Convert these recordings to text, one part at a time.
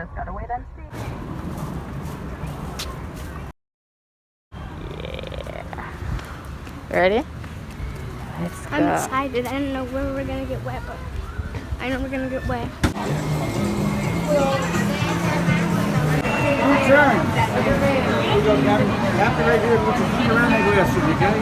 just gotta wait and see. Yeah. Ready? Let's go. I'm excited. I don't know where we're gonna get wet, but I know we're gonna get wet. Turn. After right here, put your feet around my glasses, okay?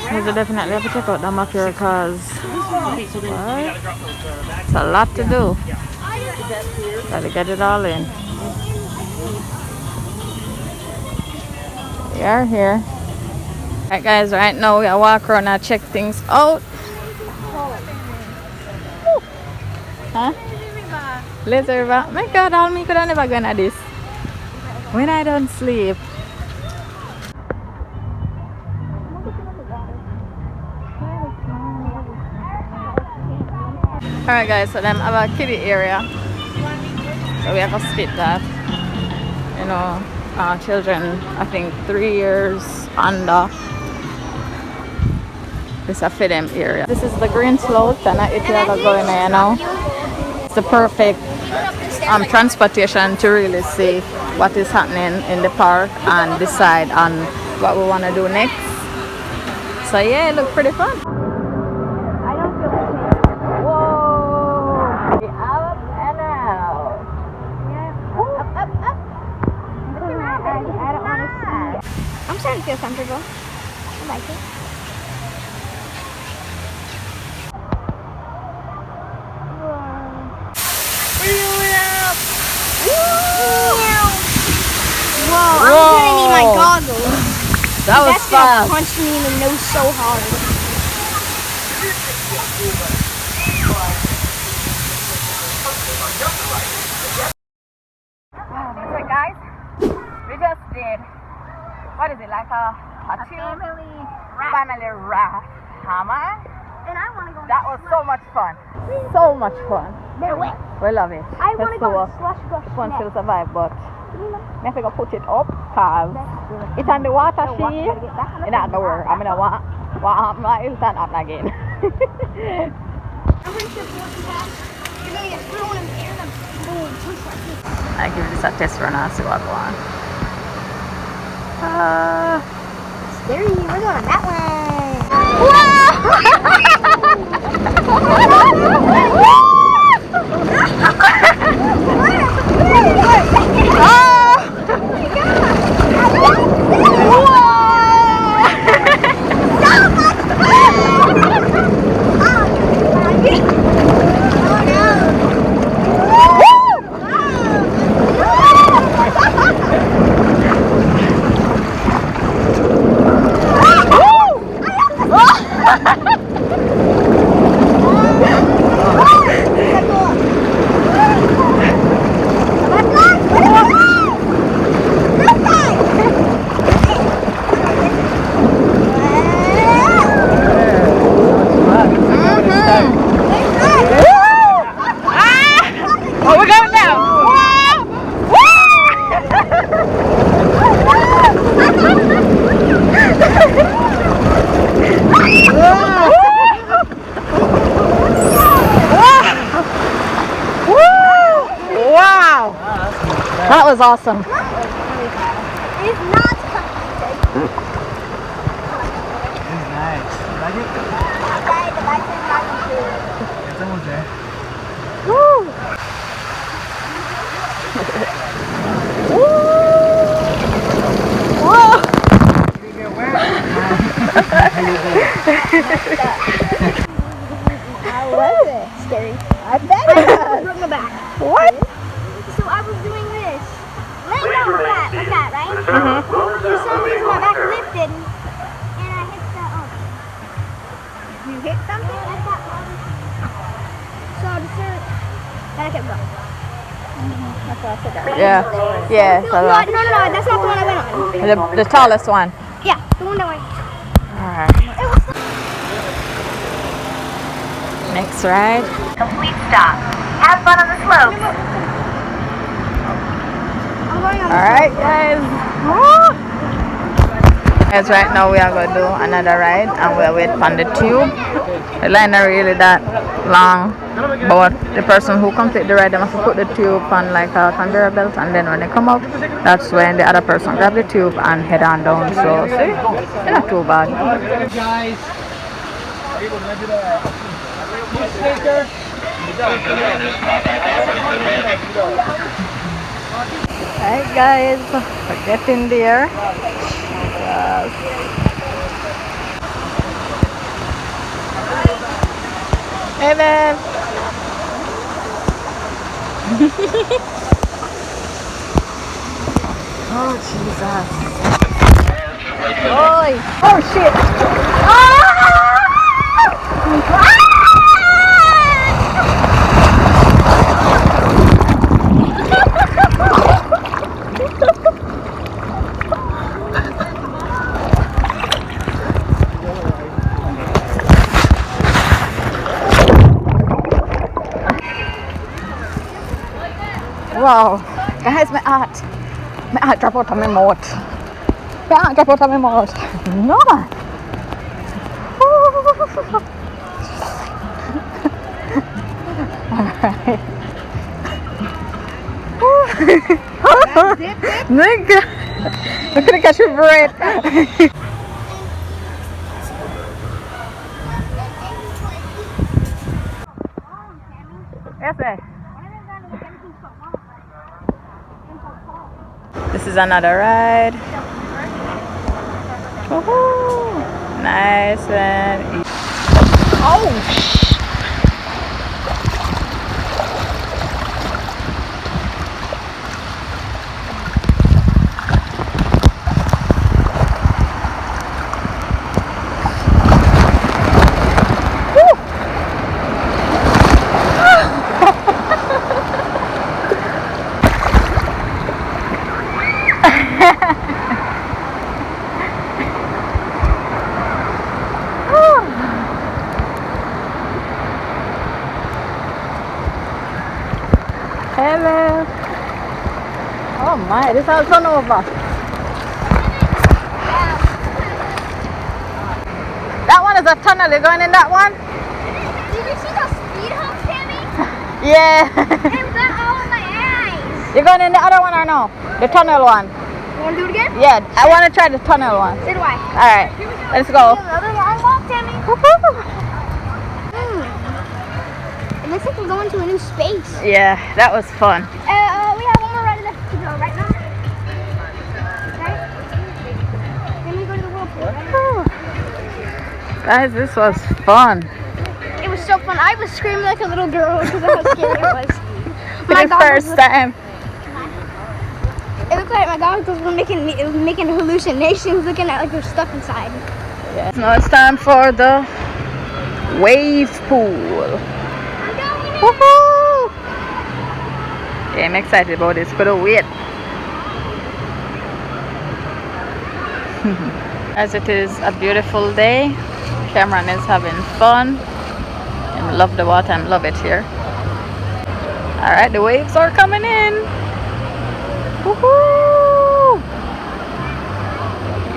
You definitely have to check out the Makeover because it's a lot to do. Gotta get it all in. We are here. Alright guys, right now we are walk around and check things out. Huh? Lazy River. My God, all me could have never gone at this. When I don't sleep. Alright guys, so them have a kiddie area. So we have to split that. You know, children, I think 3 years under. This is a for them area. This is the green slope and it's going there now. It's the perfect transportation to really see what is happening in the park and decide on what we want to do next. So yeah, it looks pretty fun. I don't feel the change. Whoa! Up and out. Yeah. Up, up, up. I don't want to see. I'm starting to feel comfortable. I like it. Whoa, I'm gonna need my goggles. That was fast. Punched me in the nose so hard. So guys, we just did, what is it, like a family raft, hammer? And I want to go. That was so much fun. So much fun. They're wet. We love it. I want to go slush gush. This one still survive, but I have to go put it up because it's on the water sheet. It's not gonna work. I'm gonna want my Hilton up again. I'm pretty sure you're gonna get thrown in the air and boom, push like this. I give this a test run and see what go on. Scary. We're going that way. That was awesome. It's not complicated. It's nice. You like it? Okay, the bike is not complicated. It's almost there. Woo! Whoa! You get wet? How was it? Scary. I bet it was. From the back. What? So I was doing this. Laying down flat, like that, right? For some reason my back lifted and I hit the You hit something? Like that. So then I kept going. That's what I said that. Yeah. Yeah. No, no, that's not the one I went on. The tallest one. Yeah, the one that went. Alright. It was Next ride. Complete stop. Have fun on the slopes. I'm going on Alright guys. Woo! As right now we are going to do another ride and we'll wait on the tube. The line are really that long, but the person who complete the ride, they must put the tube on like a conveyor belt, and then when they come out, that's when the other person grab the tube and head on down. So see, it's not too bad. Guys. Alright guys, we're getting there. Yes. Hey babe. Oh Jesus. Oi. Oh shit. Wow, guys, my aunt drop out of my mouth. My aunt drop out of my mouth. No man. Alright. Nigga, I'm gonna catch your breath. Yes, sir. This is another ride. Woohoo! Nice and easy. Oh! Hello. Oh my, this all turn over. That one is a tunnel. You're going in that one? Did you see those speed humps, Tami? Yeah. It got all in my eyes. You're going in the other one or no? The tunnel one. You want to do it again? Yeah, I want to try the tunnel one. So do I. Alright, let's go. Another long walk, Tami. It looks like we're going to a new space. Yeah, that was fun. We have one more ride left to go right now. Right? Then we go to the whirlpool, right? Guys, this was fun. It was so fun. I was screaming like a little girl because of how scary it was. For the first time. It looked like my goggles were making hallucinations, looking at like there's stuff inside. Yeah. Now it's time for the wave pool. Woohoo! Yeah, I'm excited about this. Couldn't wait. As it is a beautiful day, Cameron is having fun and love the water and love it here. Alright, the waves are coming in. Woohoo!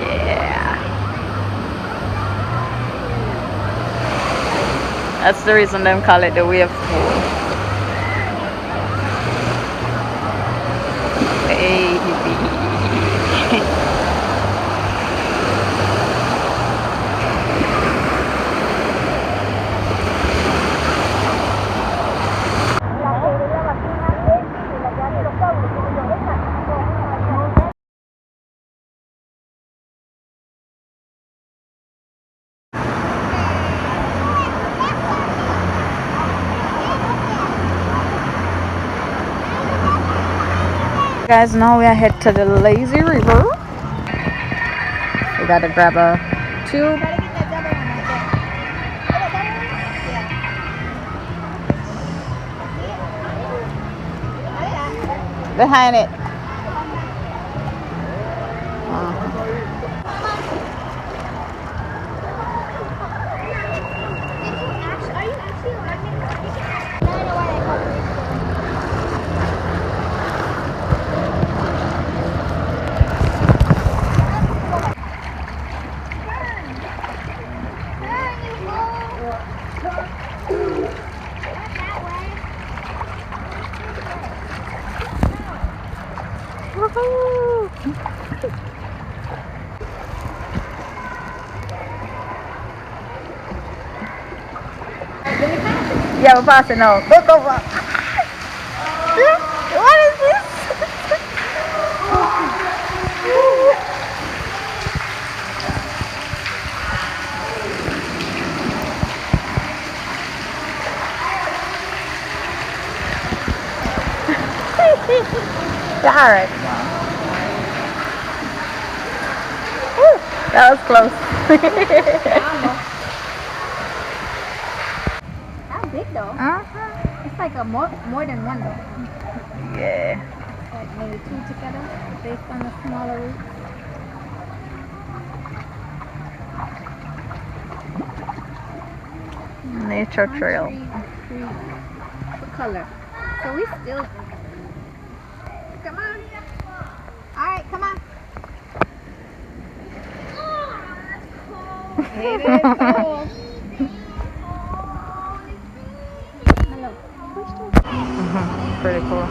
Yeah. That's the reason they call it the wave pool. Baby. Guys, now we are head to the lazy river. We gotta grab a tube. Behind it. Yeah, we're passing out. Look over. What is this? Yeah, all right. Woo, that was close. How big though? Uh-huh. It's like a more than one though. Yeah. Like maybe two together based on the smaller roots. Nature trail. Tree. What color? So we still. Come on. All right, come on. It is cold. Hello. Pretty cool.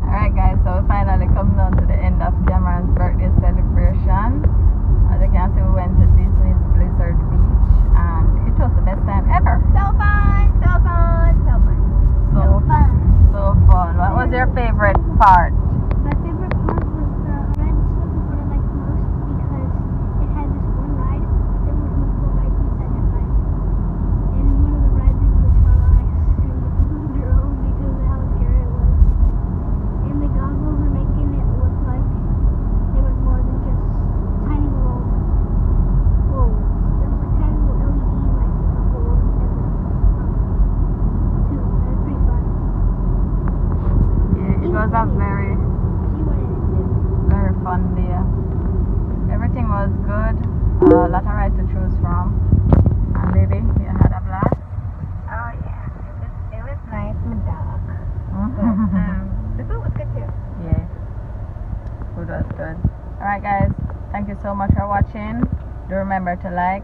Alright guys, so we finally come down to the end of Cameron's birthday celebration. As you can see, we went to Disney's Blizzard Beach and it was the best time ever. So fun, so fun, so fun. So fun. What was your favorite part? My favorite part was the ride stuff is what I liked most because it had this one ride. There was multiple rides inside that ride. And one of the rides we could follow, I screamed your own because of how scary it was. And the goggles were making it look like there was more than just tiny little poles. There was like tiny little LED lights in the hole and too. That was pretty fun. Yeah, it was a very, She wanted it too. very fun day. Everything was good. A lot of rides to choose from. And baby, you had a blast? Oh yeah, it was nice and dark. The food was good too. Yeah, food was good. Alright guys, thank you so much for watching. Do remember to like,